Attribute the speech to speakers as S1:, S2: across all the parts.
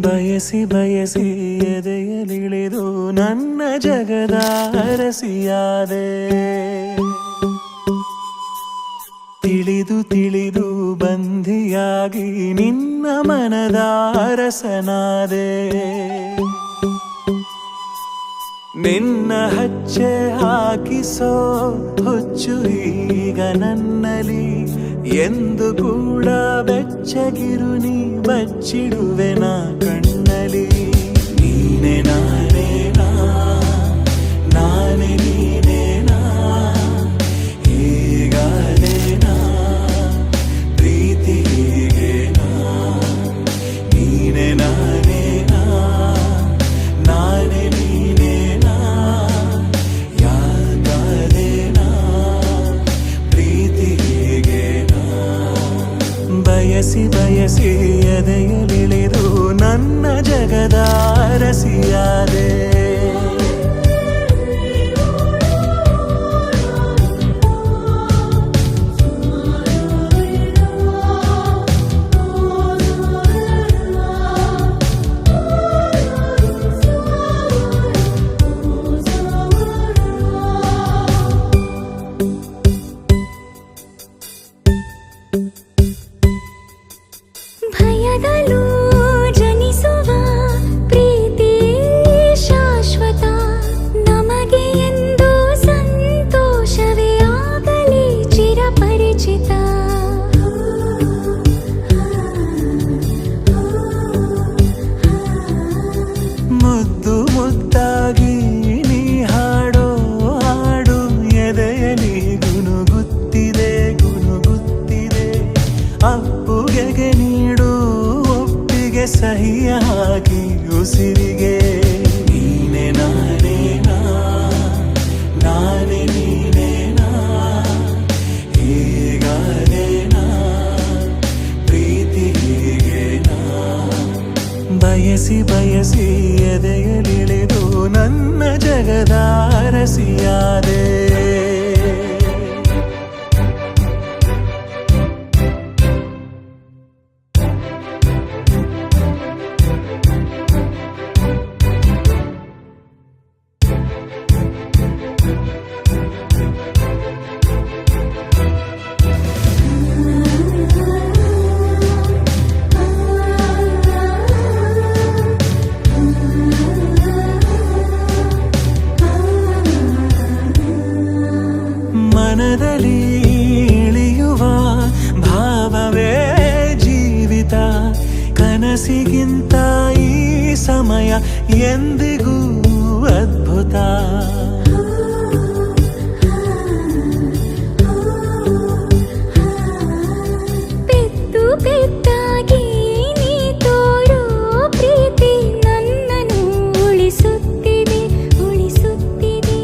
S1: ಬಯಸಿ ಬಯಸಿ ಎದೆಯಲಿಳಿದು ನನ್ನ ಜಗದ ಅರಸಿಯಾದೆ. ತಿಳಿದು ತಿಳಿದು ಬಂಧಿಯಾಗಿ ನಿನ್ನ ಮನದ ಅರಸನಾದೆ. ನಿನ್ನ ಹಚ್ಚೆ ಹಾಕಿಸೋ ಹುಚ್ಚು ಈಗ ನನ್ನಲ್ಲಿ ಎಂದು ಕೂಡ ಬೆಚ್ಚಗಿರು ನೀ ಬಚ್ಚಿಡುವೆ ನಾ ಕಣ್ಣಲಿ. ನೀನೆ ನಾನೇನಾ ನಾನೇ ನೀನೇನಾ ಹೀಗಾದೇನಾ ಪ್ರೀತಿ ಹೀಗೇನಾ. ನೀನೆ ನಾನೇನಾ ನಾನೇ ನೀನೇನಾ ಯಾಕಾದೇನಾ ಪ್ರೀತಿ ಹೀಗೇನಾ. ಬಯಸಿ ಬಯಸಿ ಎದೆಯಲಿಳಿದು ನನ್ನ ಜಗದ ಅರಸಿಯಾದೆ.
S2: ಭಯದಲ್ಲೂ ಜನಿಸುವ ಪ್ರೀತಿ ಶಾಶ್ವತ. ನಮಗೆ ಎಂದು ಸಂತೋಷವೇ ಆಗಲಿ ಚಿರಪರಿಚಿತ.
S1: ಮುದ್ದು ಮುದ್ದಾಗಿ ನೀ ಹಾಡೋ ಹಾಡು ಎದೆಯಲಿ ಗುನುಗುತ್ತಿದೆ ಗುನುಗುತ್ತಿದೆ. ಅಪ್ಪುಗೆಗೆ ನೀಡು ಒಪ್ಪಿಗೆ ಸಹಿಯ ಹಾಕಿ ಉಸಿರಿಗೆ. ನೀನೆ ನಾನೇನಾ ನಾನೇ ನೀನೇನಾ ಹೀಗಾದೇನಾ ಪ್ರೀತಿ ಹೀಗೇನಾ. ಬಯಸಿ ಬಯಸಿ ಎದೆಯಲಿಳಿದು ನನ್ನ ಜಗದ ಅರಸಿಯಾದೆ. ಮನದಲ್ಲಿ ಇಳಿಯುವ ಭಾವವೇ ಜೀವಿತ. ಕನಸಿಗಿಂತ ಈ ಸಮಯ ಎಂದಿಗೂ ಅದ್ಭುತ.
S2: ಪೆದ್ದು ಪೆದ್ದಾಗಿ ನೀ ತೋರೋ ಪ್ರೀತಿ ನನ್ನನ್ನು ಉಳಿಸುತ್ತಿದೆ ಉಳಿಸುತ್ತಿದೆ.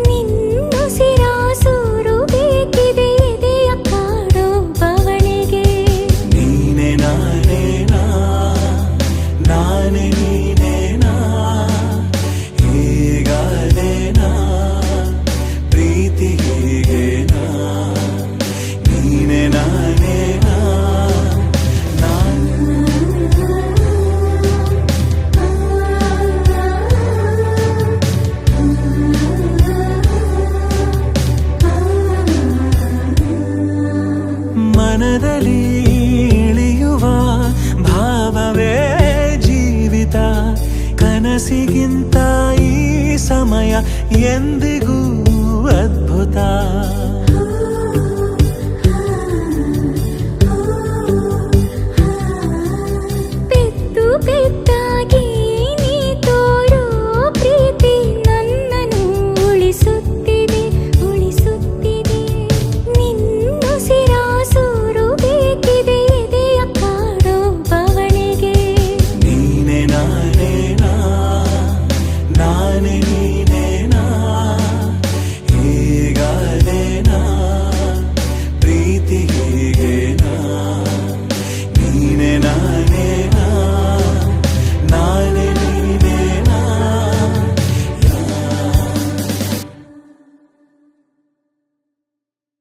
S2: ನಿನ್ನುಸಿರಾಸೂರು ಬೇಕಿದೆ ಎದೆಯ ಕಾಡೋ ಬವಣೆಗೆ.
S1: ನೀನೆ ನಾನೇನಾ ನಾನೇ ನೀನೇನಾ ಹೀಗಾದೇನಾ ಪ್ರೀತಿ ಹೀಗೇನಾ. ನೀನೆ ನಾನೇನಾ ಮನದಲ್ಲಿ ಇಳಿಯುವ ಭಾವವೇ ಜೀವಿತ. ಕನಸಿಗಿಂತ ಈ ಸಮಯ ಎಂದಿಗೂ ಅದ್ಭುತ.